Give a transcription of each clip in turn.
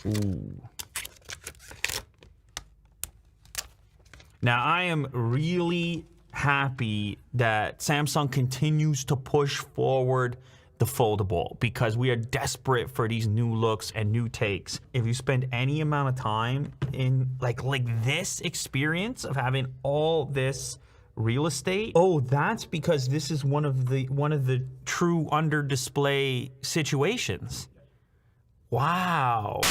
Ooh. Now, I am really happy that Samsung continues to push forward the foldable because we are desperate for these new looks and new takes. If you spend any amount of time in like this experience of having all this real estate, oh, that's because this is one of the true under display situations. Wow.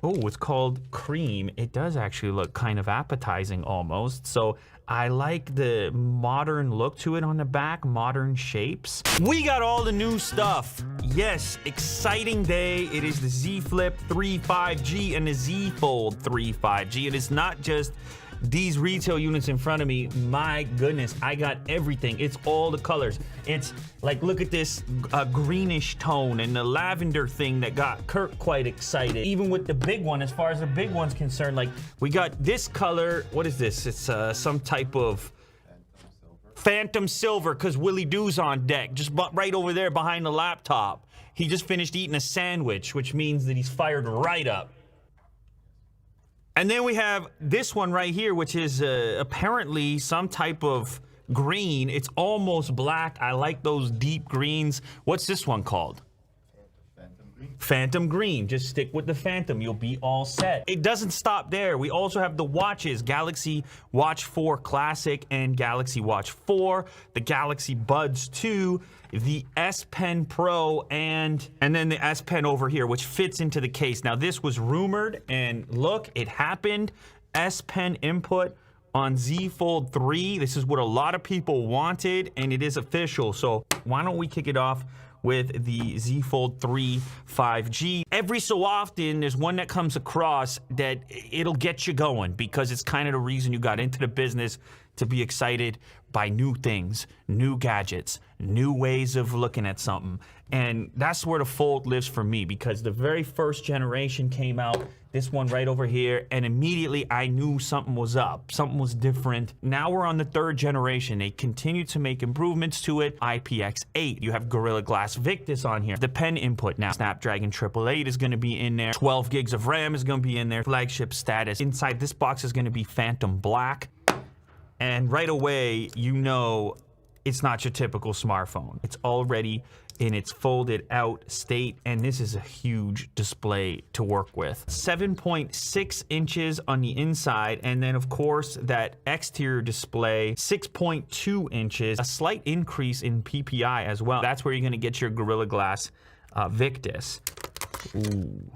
Oh, it's called cream. It does actually look kind of appetizing almost. So I like the modern look to it on the back, modern shapes. We got all the new stuff. Yes, exciting day. It is the Z Flip 3 5G and the Z Fold 3 5G. It is not just these retail units in front of me. My goodness, I got everything. It's all the colors. It's like, look at this greenish tone and the lavender thing that got Kurt quite excited. Even with the big one, as far as the big one's concerned, like we got this color. What is this? It's some type of phantom silver because Willie Doo's on deck, just right over there behind the laptop. He just finished eating a sandwich, which means that he's fired right up. And then we have this one right here, which is apparently some type of green. It's almost black. I like those deep greens. What's this one called? Phantom green. Phantom green. Just stick with the Phantom. You'll be all set. It doesn't stop there. We also have the watches, Galaxy Watch 4 Classic and Galaxy Watch 4, the Galaxy Buds 2, the S Pen Pro, and then the S Pen over here, which fits into the case. Now, this was rumored, and look, it happened. S Pen input on Z Fold 3. This is what a lot of people wanted, and it is official. So why don't we kick it off with the Z Fold 3 5G. Every so often, there's one that comes across that it'll get you going because it's kind of the reason you got into the business, to be excited by new things, new gadgets, new ways of looking at something. And that's where the Fold lives for me, because the very first generation came out, this one right over here, and immediately I knew something was up, something was different. Now we're on the third generation. They continue to make improvements to it. IPX8, you have Gorilla Glass Victus on here. The pen input now, Snapdragon 888 is gonna be in there. 12 gigs of RAM is gonna be in there. Flagship status. Inside this box is gonna be Phantom Black. And right away, you know it's not your typical smartphone. It's already in its folded out state, and this is a huge display to work with. 7.6 inches on the inside, and then of course that exterior display, 6.2 inches, a slight increase in PPI as well. That's where you're gonna get your Gorilla Glass Victus. Ooh.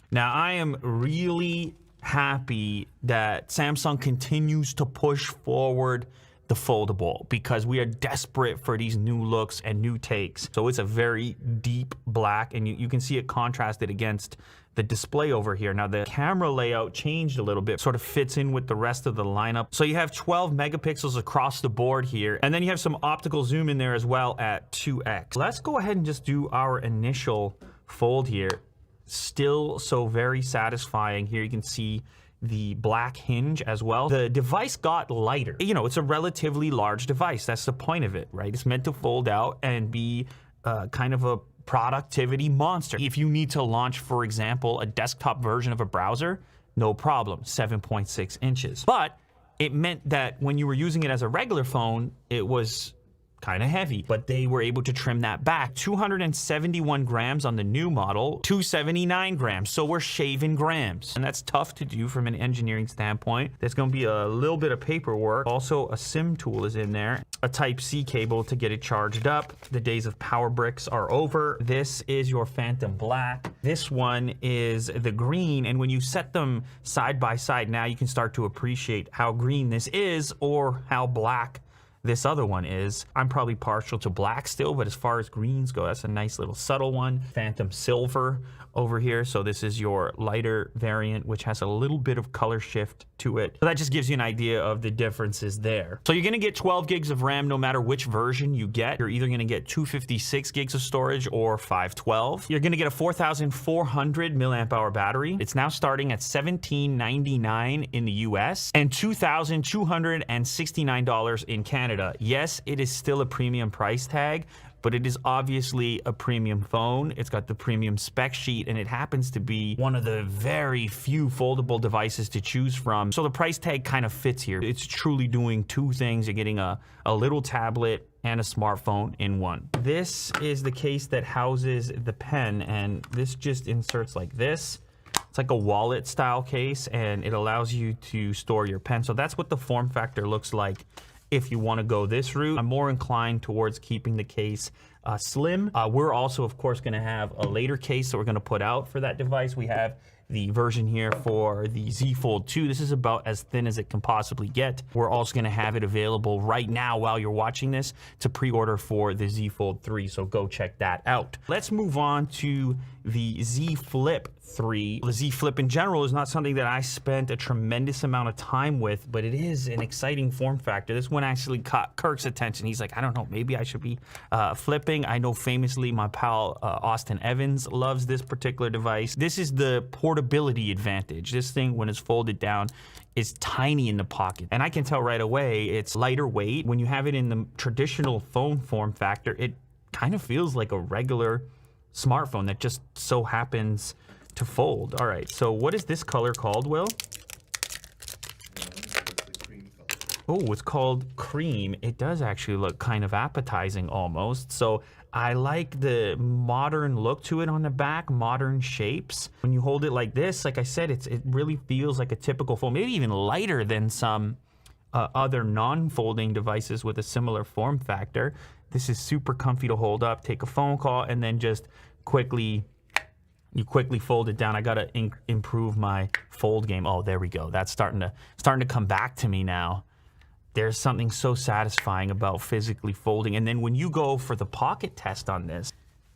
Now, I am really happy that Samsung continues to push forward the foldable because we are desperate for these new looks and new takes. So it's a very deep black, and you can see it contrasted against the display over here. Now, the camera layout changed a little bit, sort of fits in with the rest of the lineup. So you have 12 megapixels across the board here, and then you have some optical zoom in there as well at 2x. Let's go ahead and just do our initial fold here. Still so very satisfying. Here you can see the black hinge as well. The device got lighter. You know, it's a relatively large device. That's the point of it, right? It's meant to fold out and be kind of a productivity monster. If you need to launch, for example, a desktop version of a browser, no problem, 7.6 inches. But it meant that when you were using it as a regular phone, it was kind of heavy, but they were able to trim that back. 271 grams on the new model, 279 grams. So we're shaving grams, and that's tough to do from an engineering standpoint. There's going to be a little bit of paperwork. Also, a SIM tool is in there, a Type-C cable to get it charged up. The days of power bricks are over. This is your Phantom Black. This one is the green, and when you set them side by side, now you can start to appreciate how green this is or how black this other one is. I'm probably partial to black still, but as far as greens go, that's a nice little subtle one. Phantom Silver over here. So this is your lighter variant, which has a little bit of color shift to it. So that just gives you an idea of the differences there. So you're gonna get 12 gigs of RAM no matter which version you get. You're either gonna get 256 gigs of storage or 512. You're gonna get a 4,400 milliamp hour battery. It's now starting at $1,799 in the US and $2,269 in Canada. Yes, it is still a premium price tag, but it is obviously a premium phone. It's got the premium spec sheet, and it happens to be one of the very few foldable devices to choose from. So the price tag kind of fits here. It's truly doing two things. You're getting a little tablet and a smartphone in one. This is the case that houses the pen, and this just inserts like this. It's like a wallet style case, and it allows you to store your pen. So that's what the form factor looks like if you want to go this route. I'm more inclined towards keeping the case slim. We're also, of course, going to have a later case that we're going to put out for that device. We have the version here for the Z Fold 2. This is about as thin as it can possibly get. We're also going to have it available right now while you're watching this to pre-order for the Z Fold 3, so go check that out. Let's move on to the Z Flip 3. The Z Flip in general is not something that I spent a tremendous amount of time with, but it is an exciting form factor. This one actually caught Kirk's attention. He's like, I don't know, maybe I should be flipping. I know famously my pal Austin Evans loves this particular device. This is the portability advantage. This thing, when it's folded down, is tiny in the pocket. And I can tell right away it's lighter weight. When you have it in the traditional phone form factor, it kind of feels like a regular smartphone that just so happens to fold. All right, so what is this color called, Will? Oh, it's called cream. It does actually look kind of appetizing almost. So I like the modern look to it on the back, modern shapes. When you hold it like this, like I said, it really feels like a typical phone, maybe even lighter than some other non-folding devices with a similar form factor. This is super comfy to hold up, take a phone call, and then just quickly fold it down. I gotta improve my fold game. Oh, there we go. That's starting to come back to me now. There's something so satisfying about physically folding. And then when you go for the pocket test on this,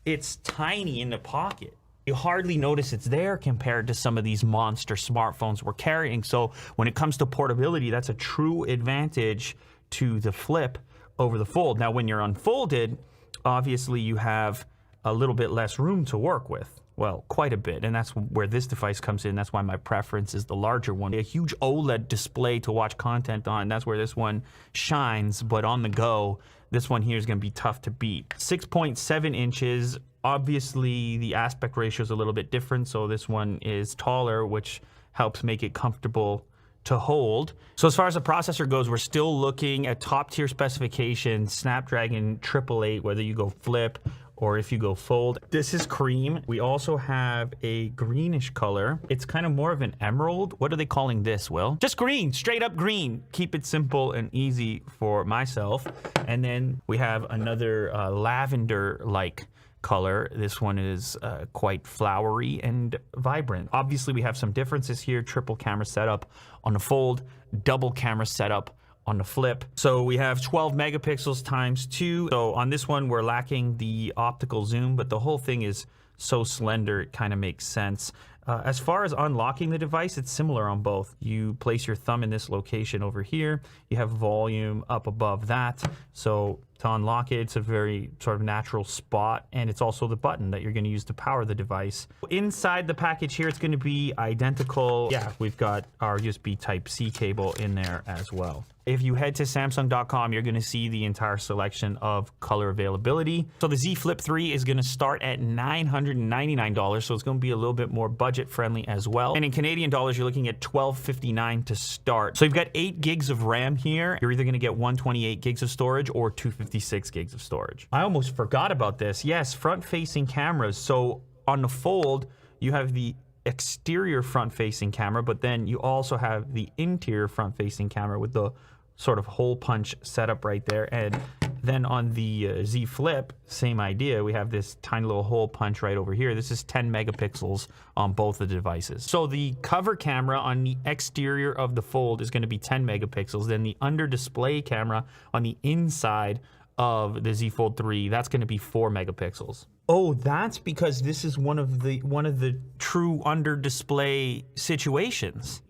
it's tiny in the pocket. You hardly notice it's there compared to some of these monster smartphones we're carrying. So when it comes to portability, that's a true advantage to the Flip over the Fold. Now, when you're unfolded, obviously you have a little bit less room to work with. Well, quite a bit, and that's where this device comes in. That's why my preference is the larger one. A huge OLED display to watch content on. That's where this one shines, but on the go, this one here is going to be tough to beat. 6.7 inches. Obviously, the aspect ratio is a little bit different, so this one is taller, which helps make it comfortable to hold. So as far as the processor goes, we're still looking at top tier specifications, Snapdragon 888, whether you go Flip or if you go fold. This is cream. We also have a greenish color. It's kind of more of an emerald. What are they calling this, Will? Just green, straight up green. Keep it simple and easy for myself. And then we have another lavender-like color. This one is quite flowery and vibrant. Obviously, we have some differences here. Triple camera setup on the Fold, double camera setup on the Flip. So we have 12 megapixels times 2. So on this one, we're lacking the optical zoom, but the whole thing is so slender, it kind of makes sense. As far as unlocking the device, it's similar on both. You place your thumb in this location over here. You have volume up above that. So to unlock it, it's a very sort of natural spot, and it's also the button that you're going to use to power the device. Inside the package here, it's going to be identical. Yeah, we've got our USB Type-C cable in there as well. If you head to samsung.com, you're going to see the entire selection of color availability. So the Z Flip 3 is going to start at $999, so it's going to be a little bit more budget friendly as well. And in Canadian dollars, you're looking at $12.59 to start. So you've got 8 gigs of RAM here. You're either going to get 128 gigs of storage or 256 gigs of storage. I almost forgot about this. Yes, front-facing cameras. So on the Fold, you have the exterior front-facing camera, but then you also have the interior front-facing camera with the sort of hole punch setup right there. And then on the Z Flip, same idea. We have this tiny little hole punch right over here. This is 10 megapixels on both the devices. So the cover camera on the exterior of the Fold is going to be 10 megapixels. Then the under display camera on the inside of the Z Fold 3, that's going to be 4 megapixels. Oh, that's because this is one of the true under display situations.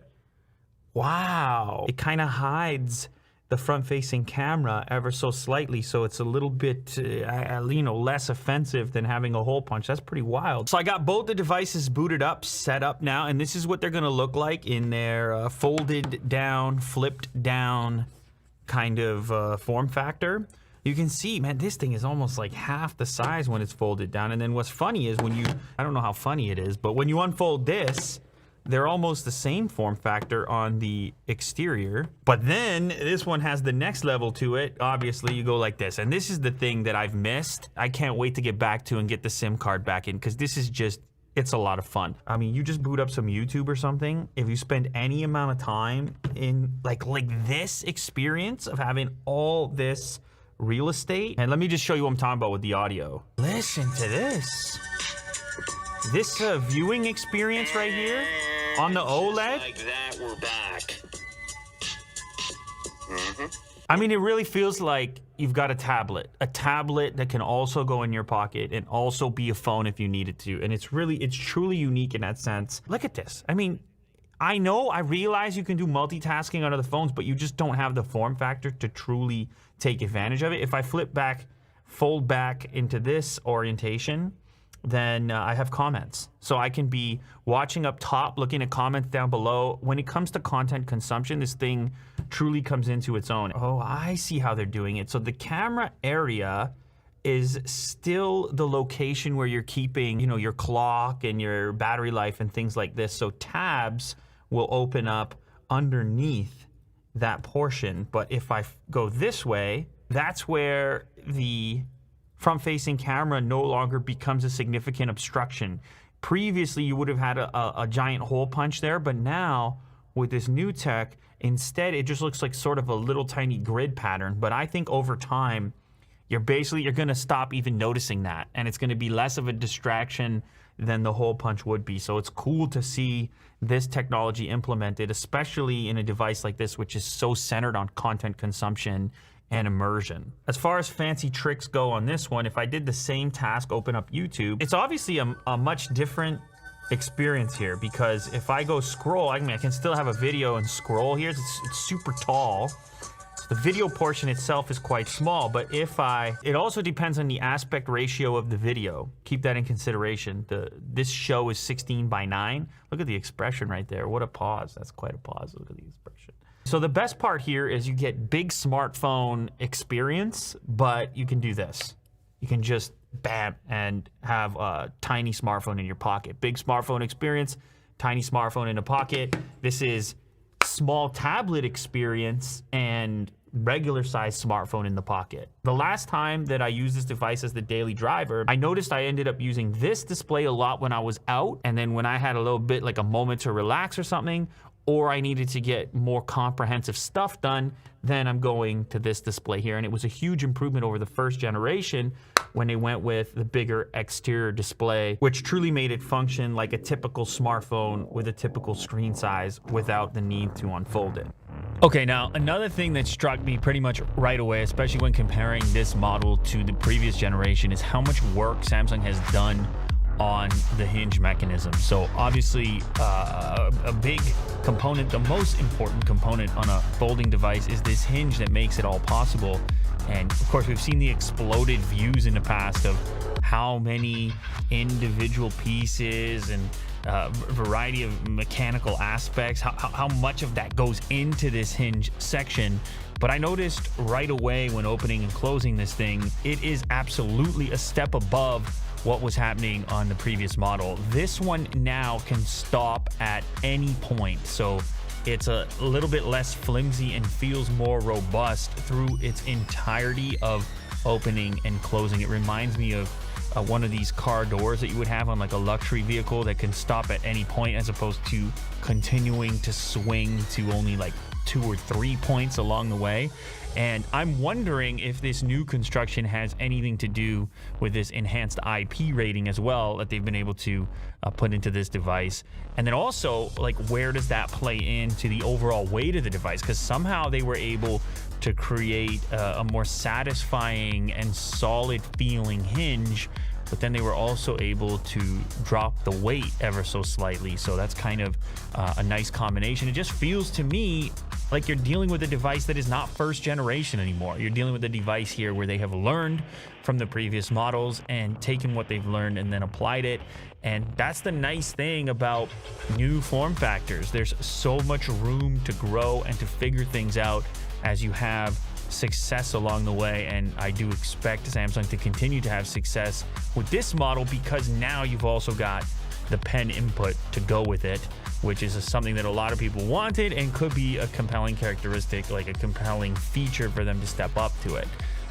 Wow. It kind of hides the front-facing camera ever so slightly, so it's a little bit, less offensive than having a hole punch. That's pretty wild. So I got both the devices booted up, set up now, and this is what they're going to look like in their folded down, flipped down kind of form factor. You can see, man, this thing is almost like half the size when it's folded down. And then what's funny is when you, I don't know how funny it is, but when you unfold this, they're almost the same form factor on the exterior. But then this one has the next level to it. Obviously, you go like this. And this is the thing that I've missed. I can't wait to get back to and get the SIM card back in, because this is just, it's a lot of fun. I mean, you just boot up some YouTube or something. If you spend any amount of time in like this experience of having all this real estate. And let me just show you what I'm talking about with the audio. Listen to this. This viewing experience right here on the OLED. Like that, we're back. I mean, it really feels like you've got a tablet that can also go in your pocket and also be a phone if you need it to. And it's truly unique in that sense. Look at this. I mean, I realize you can do multitasking on other phones, but you just don't have the form factor to truly take advantage of it. If I fold back into this orientation, then I have comments. So I can be watching up top, looking at comments down below. When it comes to content consumption, this thing truly comes into its own. Oh, I see how they're doing it. So the camera area is still the location where you're keeping, you know, your clock and your battery life and things like this. So tabs will open up underneath that portion. But if I go this way, that's where the front-facing camera no longer becomes a significant obstruction. Previously, you would have had a giant hole punch there, but now with this new tech, instead it just looks like sort of a little tiny grid pattern. But I think over time, you're gonna stop even noticing that, and it's gonna be less of a distraction than the hole punch would be. So it's cool to see this technology implemented, especially in a device like this, which is so centered on content consumption and immersion. As far as fancy tricks go on this one, if I did the same task, open up YouTube, it's obviously a much different experience here, because if I go scroll, I can still have a video and scroll here. It's super tall. The video portion itself is quite small, but it also depends on the aspect ratio of the video. Keep that in consideration. This show is 16:9. Look at the expression right there. What a pause. That's quite a pause. Look at the expression. So the best part here is you get big smartphone experience, but you can do this. You can just bam and have a tiny smartphone in your pocket. Big smartphone experience, tiny smartphone in a pocket. This is small tablet experience and regular size smartphone in the pocket. The last time that I used this device as the daily driver, I noticed I ended up using this display a lot when I was out, and then when I had a little bit like a moment to relax or something, or I needed to get more comprehensive stuff done, then I'm going to this display here. And it was a huge improvement over the first generation when they went with the bigger exterior display, which truly made it function like a typical smartphone with a typical screen size without the need to unfold it. Okay, now another thing that struck me pretty much right away, especially when comparing this model to the previous generation, is how much work Samsung has done on the hinge mechanism. So obviously a big component, the most important component on a folding device, is this hinge that makes it all possible. And of course, we've seen the exploded views in the past of how many individual pieces and variety of mechanical aspects, how much of that goes into this hinge section. But I noticed right away when opening and closing this thing, it is absolutely a step above what was happening on the previous model. This one now can stop at any point, so it's a little bit less flimsy and feels more robust through its entirety of opening and closing. It reminds me of one of these car doors that you would have on like a luxury vehicle that can stop at any point, as opposed to continuing to swing to only like 2 or 3 points along the way. And I'm wondering if this new construction has anything to do with this enhanced IP rating as well that they've been able to put into this device. And then also, like, where does that play into the overall weight of the device? Because somehow they were able to create a more satisfying and solid feeling hinge, but then they were also able to drop the weight ever so slightly. So that's kind of a nice combination. It just feels to me like you're dealing with a device that is not first generation anymore. You're dealing with a device here where they have learned from the previous models and taken what they've learned and then applied it. And that's the nice thing about new form factors. There's so much room to grow and to figure things out as you have success along the way, and I do expect Samsung to continue to have success with this model because now you've also got the pen input to go with it, which is something that a lot of people wanted and could be a compelling characteristic, like a compelling feature for them to step up to it.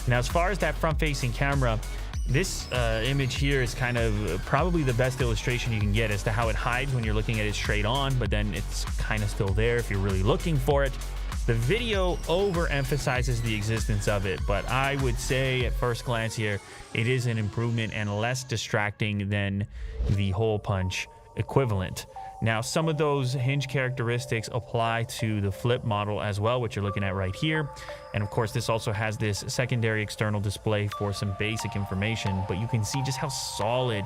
Now, as far as that front-facing camera, this image here is kind of probably the best illustration you can get as to how it hides when you're looking at it straight on, but then it's kind of still there if you're really looking for it. The video overemphasizes the existence of it, but I would say at first glance here, it is an improvement and less distracting than the hole punch equivalent. Now, some of those hinge characteristics apply to the flip model as well, which you're looking at right here. And of course, this also has this secondary external display for some basic information, but you can see just how solid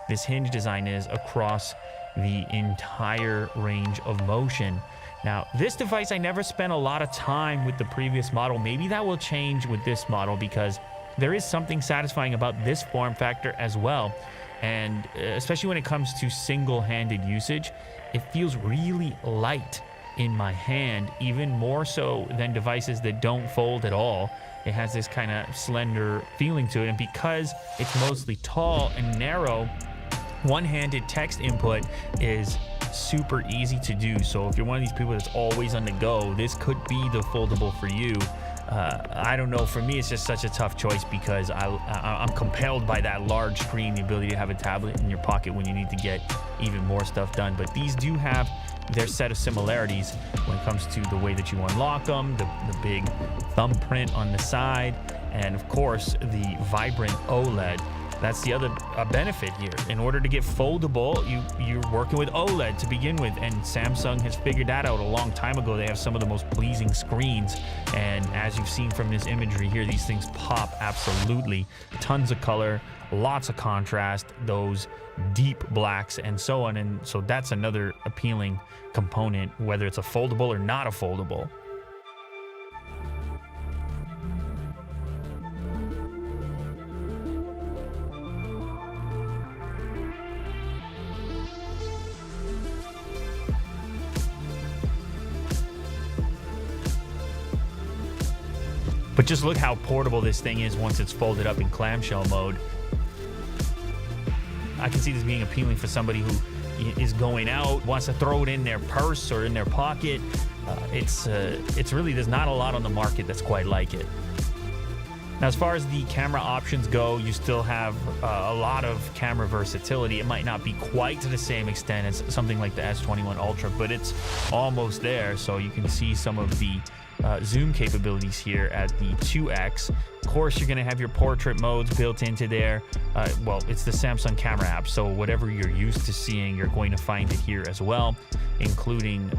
this hinge design is across the entire range of motion. Now, this device, I never spent a lot of time with the previous model. Maybe that will change with this model because there is something satisfying about this form factor as well. And especially when it comes to single-handed usage, it feels really light in my hand, even more so than devices that don't fold at all. It has this kind of slender feeling to it, and because it's mostly tall and narrow, one-handed text input is super easy to do. So if you're one of these people that's always on the go, this could be the foldable for you. I don't know, for me it's just such a tough choice because I'm compelled by that large screen, the ability to have a tablet in your pocket when you need to get even more stuff done. But these do have their set of similarities when it comes to the way that you unlock them, the big thumbprint on the side, and of course the vibrant OLED. That's the other benefit here. In order to get foldable, you're working with OLED to begin with, and Samsung has figured that out a long time ago. They have some of the most pleasing screens, and as you've seen from this imagery here, these things pop absolutely. Tons of color, lots of contrast, those deep blacks, and so on. And so that's another appealing component, whether it's a foldable or not a foldable. But just look how portable this thing is once it's folded up in clamshell mode. I can see this being appealing for somebody who is going out, wants to throw it in their purse or in their pocket. It's really, there's not a lot on the market that's quite like it. Now, as far as the camera options go, you still have a lot of camera versatility. It might not be quite to the same extent as something like the S21 Ultra, but it's almost there. So you can see some of the zoom capabilities here at the 2x. Of course, you're going to have your portrait modes built into there. Well, it's the Samsung camera app, so whatever you're used to seeing, you're going to find it here as well, including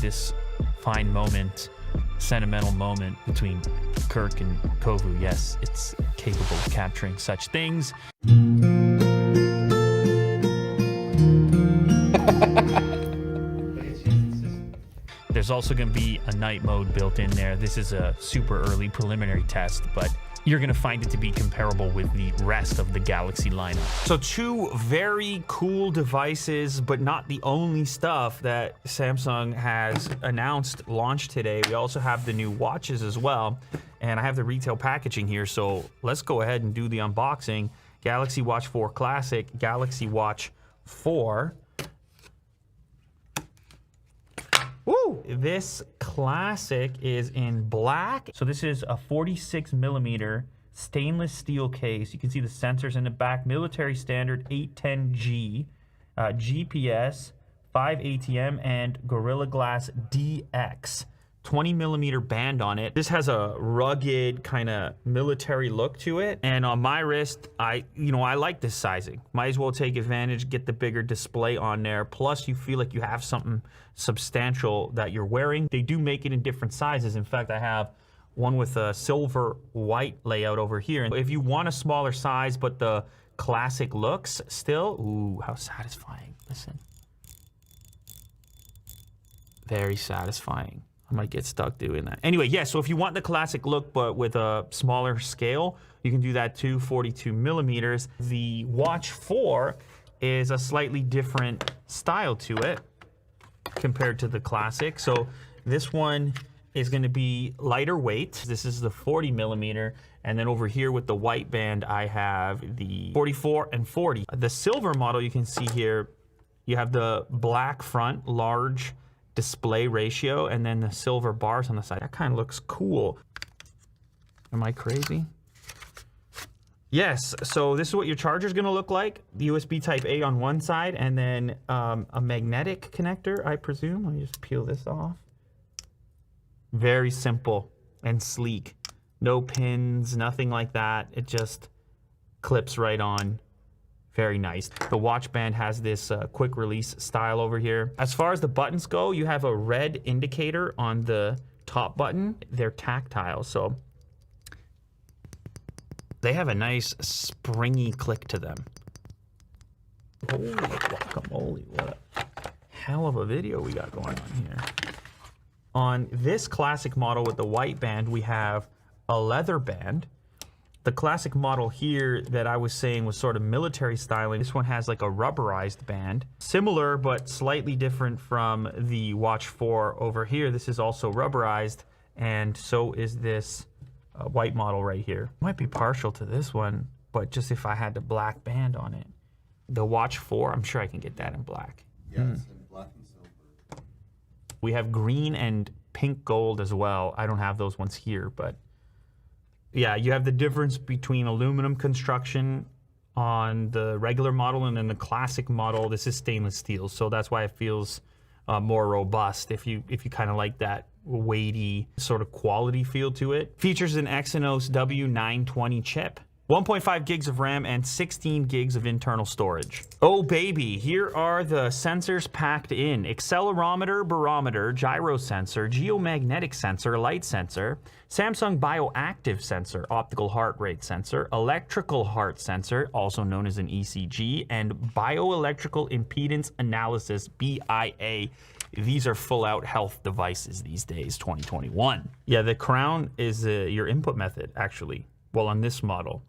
this fine moment, sentimental moment between Kirk and Kovu. Yes, it's capable of capturing such things. There's also going to be a night mode built in there. This is a super early preliminary test, but you're going to find it to be comparable with the rest of the Galaxy lineup. So two very cool devices, but not the only stuff that Samsung has announced launched today. We also have the new watches as well, and I have the retail packaging here, so let's go ahead and do the unboxing. Galaxy Watch 4 Classic, Galaxy Watch 4. Woo! This Classic is in black. So this is a 46mm stainless steel case. You can see the sensors in the back. Military standard 810G, GPS, 5 ATM, and Gorilla Glass DX. 20mm band on it. This has a rugged kind of military look to it, and on my wrist, I like this sizing. Might as well take advantage, get the bigger display on there, plus you feel like you have something substantial that you're wearing. They do make it in different sizes. In fact, I have one with a silver white layout over here. And if you want a smaller size but the classic looks still, ooh, how satisfying. Listen, very satisfying. I might get stuck doing that. Anyway, yeah, so if you want the classic look but with a smaller scale, you can do that too, 42mm. The Watch 4 is a slightly different style to it compared to the classic. So this one is going to be lighter weight. This is the 40 millimeter. And then over here with the white band, I have the 44 and 40. The silver model you can see here, you have the black front, large display ratio, and then the silver bars on the side. That kind of looks cool. Am I crazy? Yes, so this is what your charger is going to look like. The USB type A on one side, and then a magnetic connector, I presume. Let me just peel this off. Very simple and sleek. No pins, nothing like that. It just clips right on. Very nice. The watch band has this quick release style over here. As far as the buttons go, you have a red indicator on the top button. They're tactile, so they have a nice springy click to them. Holy guacamole, what a hell of a video we got going on here. On this classic model with the white band, we have a leather band. The classic model here that I was saying was sort of military styling. This one has like a rubberized band. Similar, but slightly different from the Watch 4 over here. This is also rubberized, and so is this white model right here. Might be partial to this one, but just if I had the black band on it. The Watch 4, I'm sure I can get that in black. Yeah, it's in black and silver. We have green and pink gold as well. I don't have those ones here, but yeah, you have the difference between aluminum construction on the regular model and then the classic model. This is stainless steel, so that's why it feels more robust if you kind of like that weighty sort of quality feel to it. Features an Exynos W920 chip, 1.5 gigs of RAM, and 16 gigs of internal storage. Oh baby, here are the sensors packed in. Accelerometer, barometer, gyro sensor, geomagnetic sensor, light sensor, Samsung bioactive sensor, optical heart rate sensor, electrical heart sensor, also known as an ECG, and bioelectrical impedance analysis, BIA. These are full-out health devices these days, 2021. Yeah, the crown is your input method, actually. Well, on this model,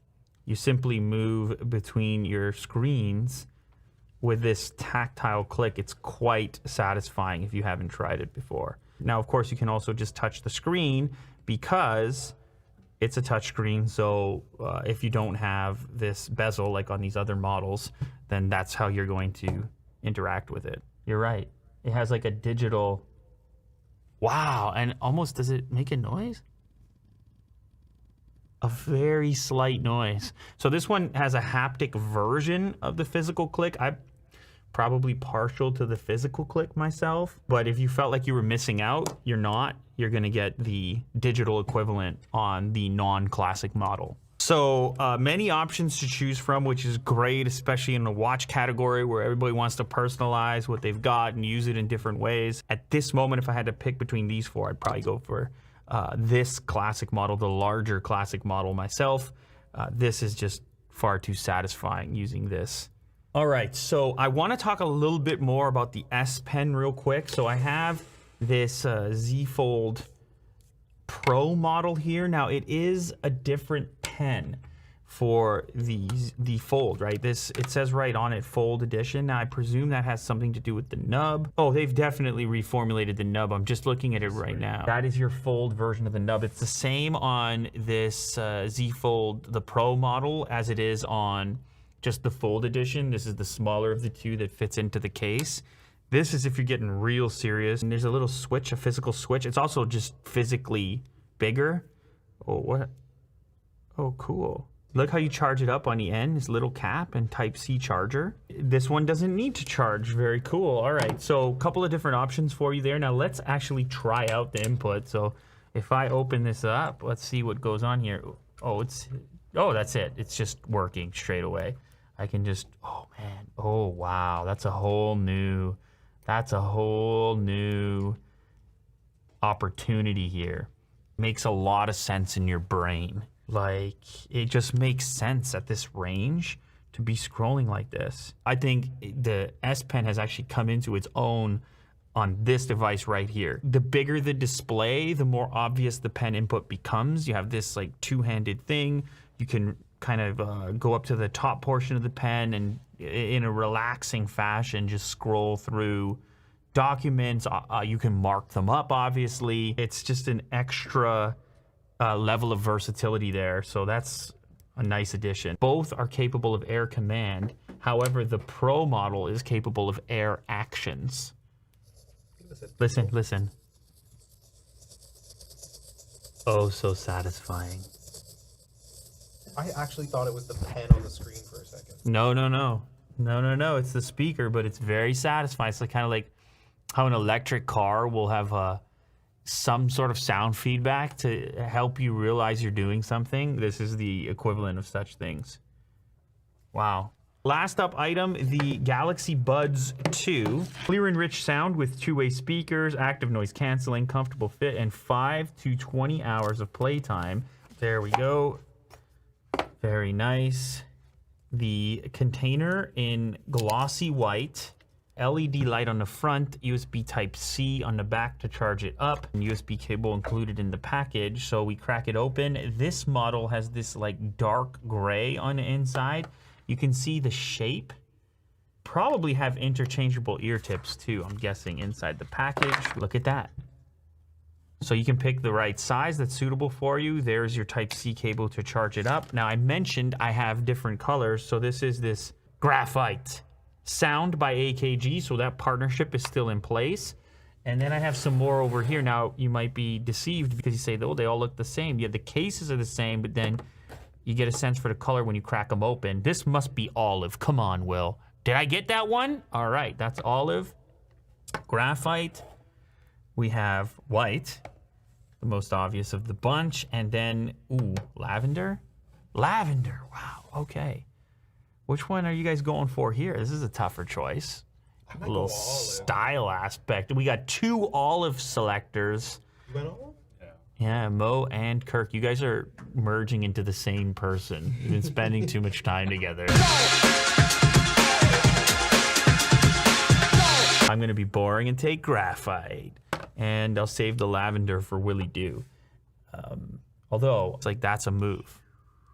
you simply move between your screens with this tactile click. It's quite satisfying if you haven't tried it before. Now, of course, you can also just touch the screen because it's a touch screen. So if you don't have this bezel like on these other models, then that's how you're going to interact with it. You're right. It has like a digital, wow, and almost, does it make a noise? A very slight noise. So this one has a haptic version of the physical click. I'm probably partial to the physical click myself, but if you felt like you were missing out, you're not. You're gonna get the digital equivalent on the non-classic model. So many options to choose from, which is great, especially in the watch category where everybody wants to personalize what they've got and use it in different ways. At this moment, if I had to pick between these four, I'd probably go for this classic model, the larger classic model myself. This is just far too satisfying using this. All right, so I want to talk a little bit more about the S Pen real quick. So I have this Z Fold Pro model here. Now it is a different pen for the Fold, right? This, it says right on it, Fold Edition. Now I presume that has something to do with the nub. Oh, they've definitely reformulated the nub. I'm just looking at it right now. That is your Fold version of the nub. It's the same on this Z Fold, the Pro model, as it is on just the Fold Edition. This is the smaller of the two that fits into the case. This is if you're getting real serious. And there's a little switch, a physical switch. It's also just physically bigger. Oh, what? Oh, cool. Look how you charge it up on the end, this little cap and Type-C charger. This one doesn't need to charge. Very cool. All right, so a couple of different options for you there. Now let's actually try out the input. So if I open this up, let's see what goes on here. Oh, that's it. It's just working straight away. I can just, oh man, oh wow, that's a whole new opportunity here. Makes a lot of sense in your brain. Like, it just makes sense at this range to be scrolling like this. I think the S Pen has actually come into its own on this device right here. The bigger the display, the more obvious the pen input becomes. You have this like two-handed thing. You can kind of go up to the top portion of the pen and in a relaxing fashion just scroll through documents. You can mark them up, obviously. It's just an extra level of versatility there. So that's a nice addition. Both are capable of air command. However, the Pro model is capable of air actions. Listen, listen. Oh, so satisfying. I actually thought it was the pen on the screen for a second. No, no, no. No, no, no. It's the speaker, but it's very satisfying. It's like, kind of like how an electric car will have some sort of sound feedback to help you realize you're doing something. This is the equivalent of such things. Wow. Last up item, the Galaxy Buds 2. Clear and rich sound with two-way speakers, active noise canceling, comfortable fit, and 5 to 20 hours of playtime. There we go. Very nice. The container in glossy white. LED light on the front, USB Type-C on the back to charge it up, and USB cable included in the package. So we crack it open. This model has this like dark gray on the inside. You can see the shape. Probably have interchangeable ear tips too, I'm guessing, inside the package. Look at that. So you can pick the right size that's suitable for you. There's your Type-C cable to charge it up. Now I mentioned I have different colors. So this is this graphite. Sound by AKG, so that partnership is still in place. And then I have some more over here. Now you might be deceived because you say, oh, they all look the same. Yeah, the cases are the same, but then you get a sense for the color when you crack them open. This must be olive. Come on, Will. Did I get that one? All right, that's olive. Graphite. We have white, the most obvious of the bunch. And then, ooh, lavender? Lavender, wow, okay. Which one are you guys going for here? This is a tougher choice. A little style aspect. We got two olive selectors. You went olive? Yeah, Mo and Kirk, you guys are merging into the same person. You've been spending too much time together. I'm gonna be boring and take graphite. And I'll save the lavender for Willie Doo. Although, it's like that's a move.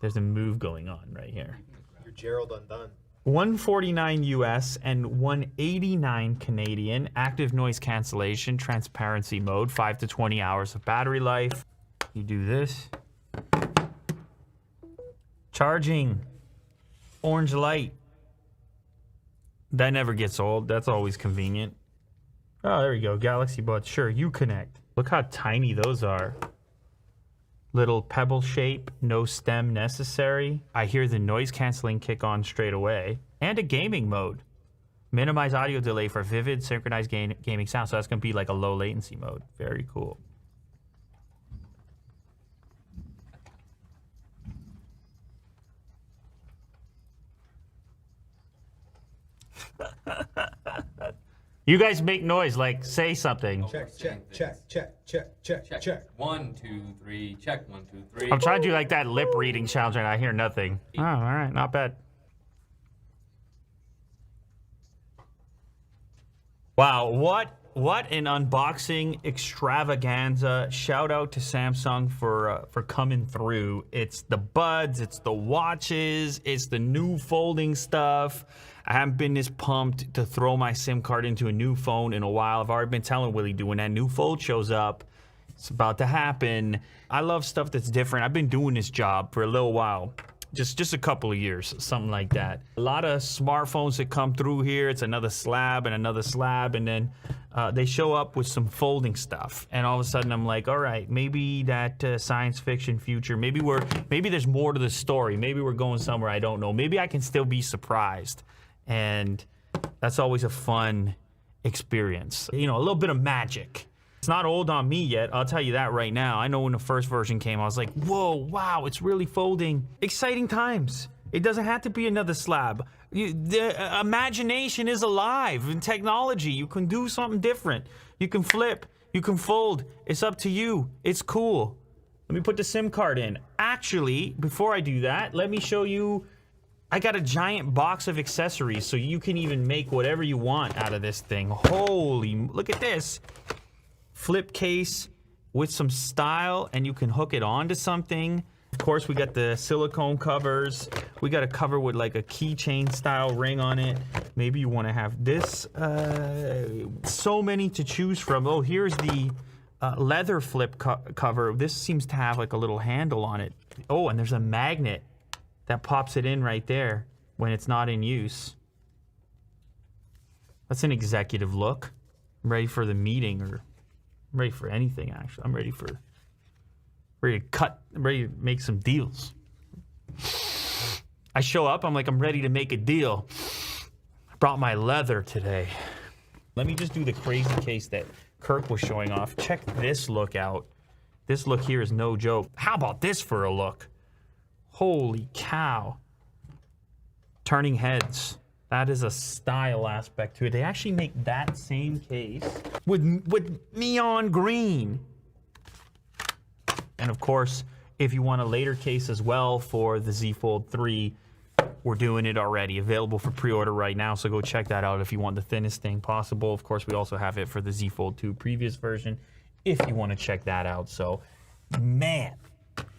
There's a move going on right here. You're Gerald Undone. $149 US and $189 Canadian. Active noise cancellation, transparency mode, 5 to 20 hours of battery life. You do this. Charging. Orange light. That never gets old. That's always convenient. Oh, there you go. Galaxy Buds. Sure, you connect. Look how tiny those are. Little pebble shape, no stem necessary. I hear the noise canceling kick on straight away. And a gaming mode. Minimize audio delay for vivid, synchronized gaming sound. So that's going to be like a low latency mode. Very cool. You guys make noise, like say something. Check, check, check, check, check, check, check. 1, 2, 3. Check 1, 2, 3. I'm trying to do like that lip reading challenge and I hear nothing. Oh, all right, not bad. Wow, what an unboxing extravaganza. Shout out to Samsung for coming through. It's the buds, it's the watches, it's the new folding stuff. I haven't been this pumped to throw my SIM card into a new phone in a while. I've already been telling Willie D when that new fold shows up, it's about to happen. I love stuff that's different. I've been doing this job for a little while. Just a couple of years, something like that. A lot of smartphones that come through here. It's another slab and another slab, and then they show up with some folding stuff. And all of a sudden, I'm like, all right, maybe that science fiction future. Maybe there's more to the story. Maybe we're going somewhere I don't know. Maybe I can still be surprised, and that's always a fun experience. You know, a little bit of magic. It's not old on me yet, I'll tell you that right now. I know when the first version came, I was like, whoa, wow, it's really folding. Exciting times. It doesn't have to be another slab. The imagination is alive in technology. You can do something different. You can flip, you can fold. It's up to you. It's cool. Let me put the SIM card in. Actually, before I do that, let me show you. I got a giant box of accessories, so you can even make whatever you want out of this thing. Holy, look at this. Flip case with some style, and you can hook it onto something. Of course, we got the silicone covers. We got a cover with like a keychain style ring on it. Maybe you want to have this. So many to choose from. Oh, here's the leather flip cover. This seems to have like a little handle on it. Oh, and there's a magnet that pops it in right there when it's not in use. That's an executive look. I'm ready for the meeting, or I'm ready for anything, actually. I'm ready to cut, I'm ready to make some deals. I show up, I'm like, I'm ready to make a deal. I brought my leather today. Let me just do the crazy case that Kirk was showing off. Check this look out. This look here is no joke. How about this for a look? Holy cow. Turning heads. That is a style aspect to it. They actually make that same case with neon green. And of course, if you want a later case as well for the Z Fold 3, we're doing it already. Available for pre-order right now, so go check that out if you want the thinnest thing possible. Of course, we also have it for the Z Fold 2 previous version if you want to check that out. So, man,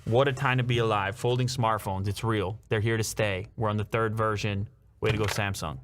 what a time to be alive. Folding smartphones, it's real. They're here to stay. We're on the 3rd version. Way to go, Samsung.